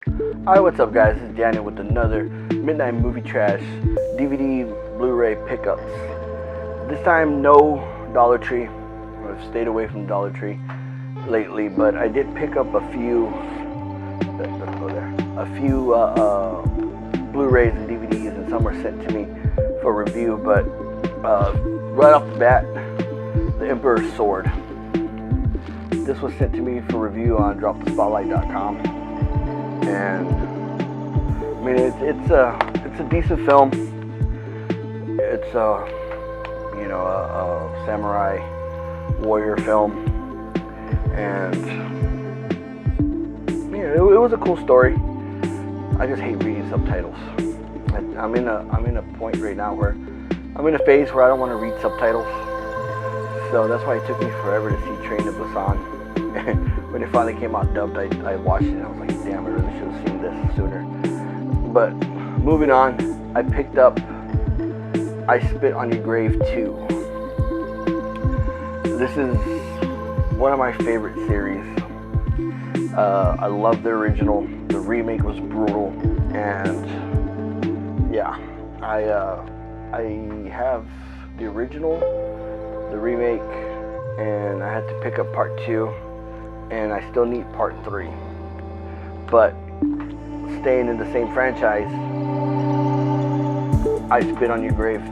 Hi, what's up guys? This is Daniel with another Midnight Movie Trash DVD Blu-ray pickups. This time no Dollar Tree. I've stayed away from Dollar Tree lately, but I did pick up a few Blu-rays and DVDs, and some were sent to me for review. But right off the bat, The Emperor's Sword. This was sent to me for review on dropthespotlight.com. And I mean, it's a decent film. It's a samurai warrior film, and it was a cool story. I just hate reading subtitles. I'm in a point right now where I'm in a phase where I don't want to read subtitles. So that's why it took me forever to see Train to Busan. When it finally came out dubbed, I watched it and I was like, damn, I really should have seen this sooner. But moving on, I picked up I Spit on Your Grave 2. This is one of my favorite series. I love the original. The remake was brutal, and yeah, I have the original, the remake, and I had to pick up part 2, and I still need part 3. But staying in the same franchise, I Spit on Your Grave 2,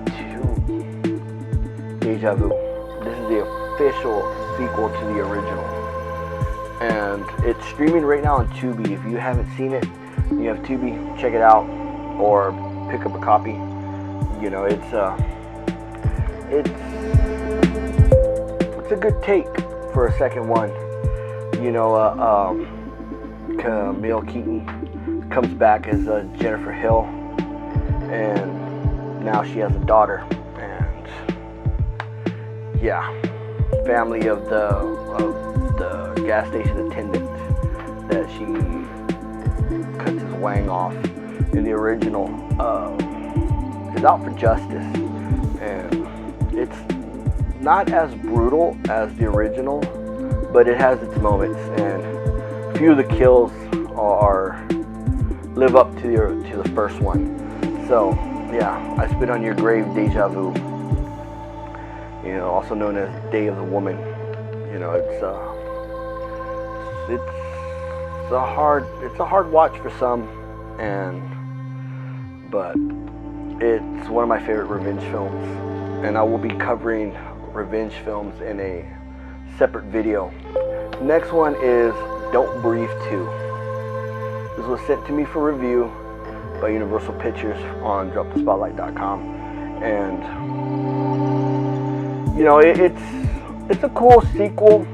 Deja Vu. This is the official sequel to the original, and it's streaming right now on Tubi. If you haven't seen it, you have Tubi, check it out, or pick up a copy. You know, it's a good take for a second one. You know, Camille Keaton comes back as Jennifer Hill, and now she has a daughter, and yeah, family of the gas station attendant that she cuts his wang off in the original is out for justice, and it's not as brutal as the original, but it has its moments, and a few of the kills live up to the first one. So yeah, I Spit on Your Grave, Deja Vu. You know, also known as Day of the Woman. You know, it's a hard watch for some, but it's one of my favorite revenge films, and I will be covering revenge films in a separate video. Next one is Don't Breathe 2. This was sent to me for review by Universal Pictures on dropthespotlight.com, and you know, it's a cool sequel.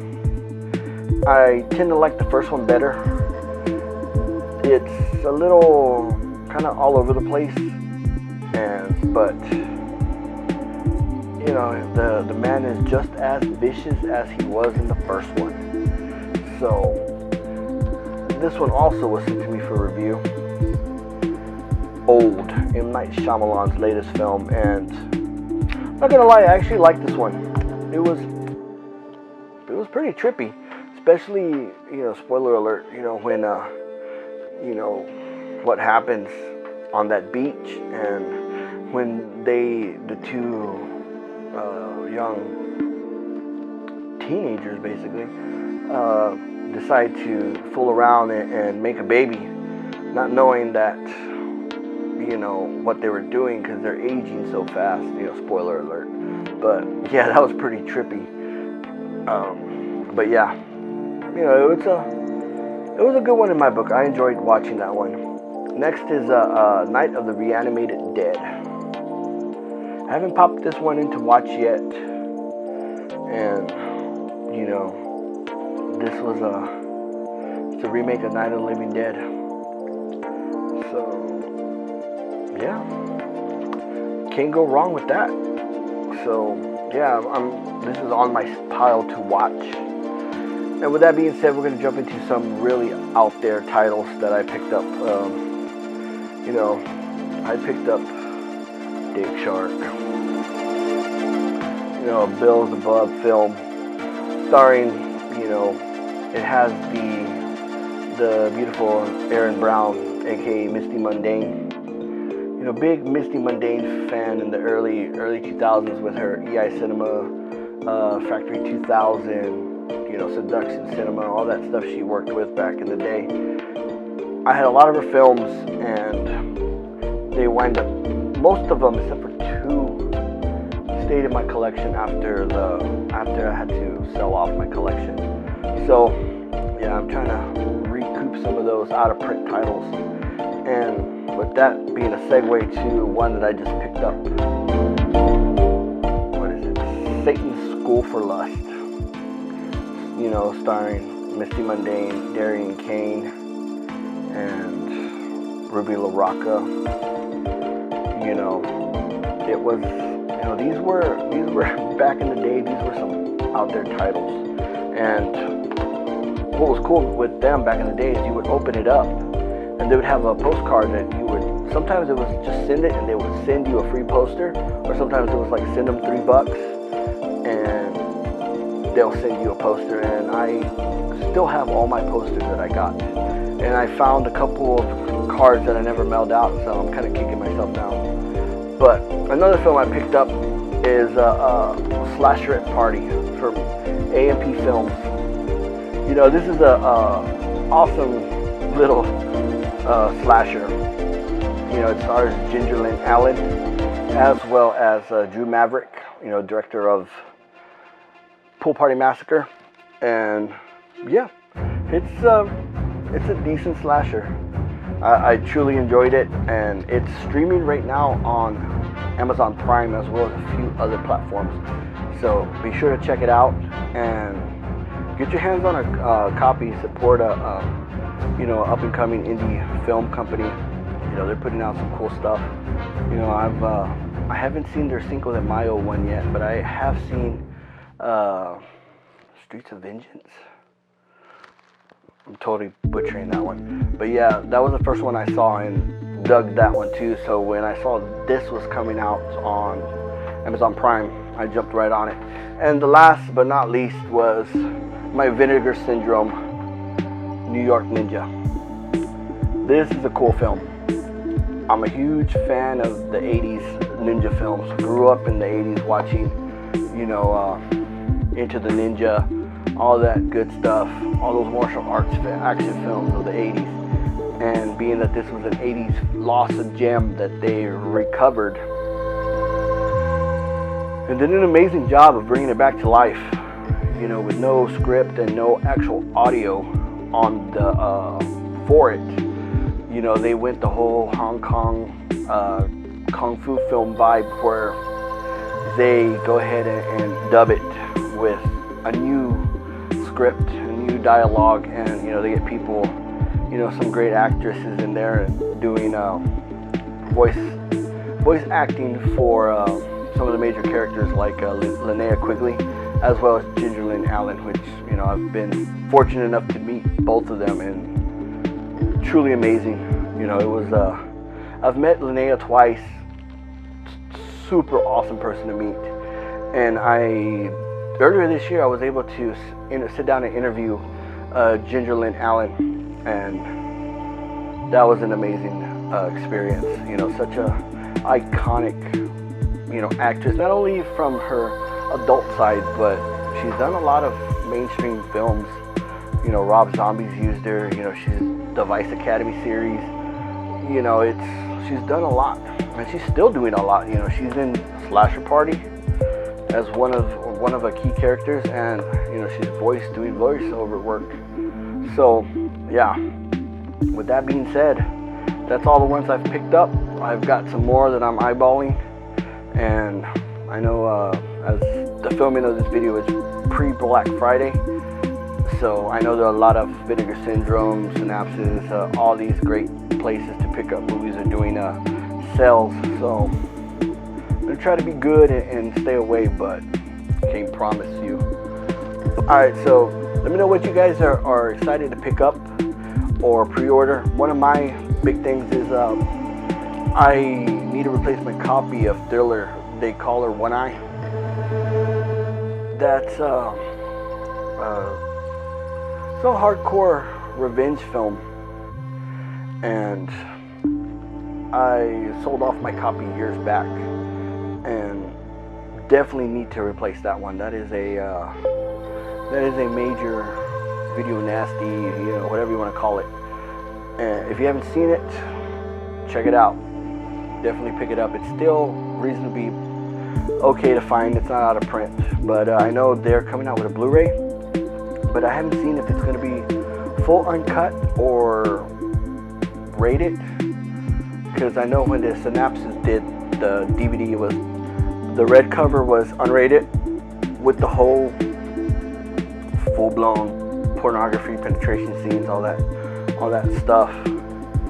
I tend to like the first one better. It's a little kind of all over the place, but you know, the man is just as vicious as he was in the first one. So this one also was sent to me for review. Old, M. Night Shyamalan's latest film, and I'm not gonna lie, I actually liked this one. It was pretty trippy, especially, you know, spoiler alert, you know, when you know what happens on that beach, and when the two young teenagers basically decide to fool around and make a baby, not knowing that, you know, what they were doing, because they're aging so fast. You know, spoiler alert. But yeah, that was pretty trippy. But yeah, you know, it was a good one in my book. I enjoyed watching that one. Next is Night of the Reanimated Dead. I haven't popped this one in to watch yet, and you know, this was it's a remake of Night of the Living Dead. So yeah, can't go wrong with that. So yeah, this is on my pile to watch. And with that being said, we're going to jump into some really out there titles that I picked up. You know, I picked up Dig Shark. You know, a Bills Above film, starring, you know, it has the the beautiful Erin Brown, aka Misty Mundane. You know, big Misty Mundane fan in the early 2000s with her EI Cinema, Factory 2000, you know, Seduction Cinema, all that stuff she worked with back in the day. I had a lot of her films, and they wind up, most of them except for 2, stayed in my collection after I had to sell off my collection. So yeah, I'm trying to recoup some of those out of print titles. And with that being a segue to one that I just picked up. What is it? Satan's School for Lust. You know, starring Misty Mundane, Darian Kane, and Ruby LaRocca. You know, it was, you know, these were back in the day, these were some out there titles. And what was cool with them back in the day is you would open it up and they would have a postcard that you would, sometimes it was just send it and they would send you a free poster, or sometimes it was like send them $3 and they'll send you a poster. And I still have all my posters that I got. And I found a couple of cards that I never mailed out, so I'm kind of kicking myself down. But another film I picked up is Slasherette Party from A&P Films. You know, this is a awesome little slasher. You know, it stars Ginger Lynn Allen as well as Drew Maverick, you know, director of Pool Party Massacre. And yeah, it's a decent slasher. I truly enjoyed it, and it's streaming right now on Amazon Prime as well as a few other platforms. So be sure to check it out and get your hands on a copy. Support a you know, up and coming indie film company. You know, they're putting out some cool stuff. You know, I haven't seen their Cinco de Mayo one yet, but I have seen Streets of Vengeance. I'm totally butchering that one. But yeah, that was the first one I saw and dug that one too. So when I saw this was coming out on Amazon Prime, I jumped right on it. And the last but not least was my Vinegar Syndrome New York Ninja. This is a cool film. I'm a huge fan of the 80s ninja films. Grew up in the 80s watching, you know, Into the Ninja, all that good stuff, all those martial arts action films of the 80s. And being that this was an 80s lost gem that they recovered and did an amazing job of bringing it back to life, you know, with no script and no actual audio on the for it. You know, they went the whole Hong Kong kung fu film vibe where they go ahead and dub it with a new script, a new dialogue, and you know, they get people, you know, some great actresses in there doing voice acting for some of the major characters like Linnea Quigley as well as Ginger Lynn Allen, which, you know, I've been fortunate enough to meet both of them, and truly amazing. You know, it was I've met Linnea twice. Super awesome person to meet. And earlier this year I was able to sit down and interview Ginger Lynn Allen, and that was an amazing experience. You know, such a iconic, you know, actress, not only from her adult side, but she's done a lot of mainstream films. You know, Rob Zombie's used her. You know, she's the Vice Academy series. You know, she's done a lot, and she's still doing a lot. You know, she's in Slasher Party as one of her key characters, and you know, she's doing voiceover work. So yeah, with that being said, that's all the ones I've picked up. I've got some more that I'm eyeballing, and I know as the filming of this video is pre-Black Friday, so I know there are a lot of Vinegar Syndrome, Synapses, all these great places to pick up movies are doing sales. So I'm gonna try to be good and stay away, but can't promise you. Alright, so let me know what you guys are excited to pick up or pre-order. One of my big things is I need to replace my copy of Thriller, They Call Her One Eye. That's so hardcore revenge film, and I sold off my copy years back, and definitely need to replace that one. That is a major video nasty, whatever you want to call it. And if you haven't seen it, check it out. Definitely pick it up. It's still reasonably okay to find. It's not out of print, but I know they're coming out with a Blu-ray, but I haven't seen if it's going to be full uncut or rated, because I know when the Synapses did the DVD, the red cover was unrated with the whole full-blown pornography, penetration scenes, all that stuff,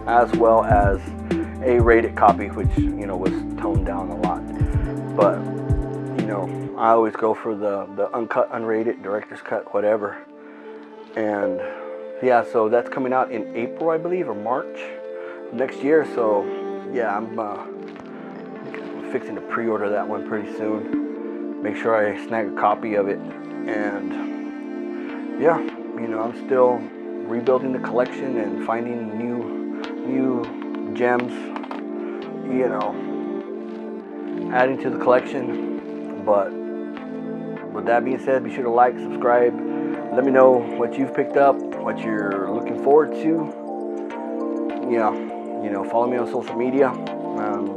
as well as a rated copy, which was toned down a lot. But I always go for the uncut, unrated, director's cut, whatever. And yeah, so that's coming out in April, I believe, or March next year. So yeah, I'm fixing to pre-order that one pretty soon. Make sure I snag a copy of it. And yeah, I'm still rebuilding the collection and finding new gems, adding to the collection. But with that being said, be sure to like, subscribe, let me know what you've picked up, what you're looking forward to. Follow me on social media. I'm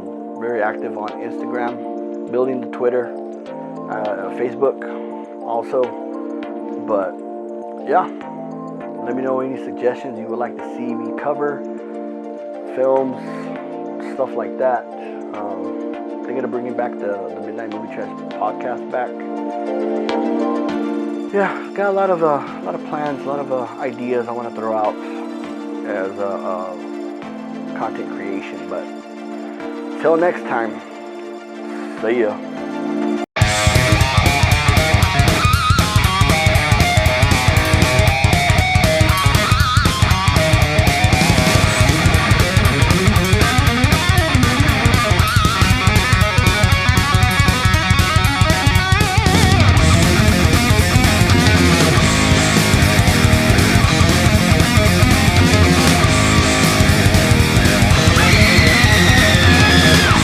very active on Instagram, building the Twitter, Facebook also. But yeah, let me know any suggestions you would like to see me cover, films, stuff like that. Thinking of bringing back the Midnight Movie Trash podcast back. Yeah, got a lot of plans, a lot of ideas I want to throw out as content creation. But till next time, see ya.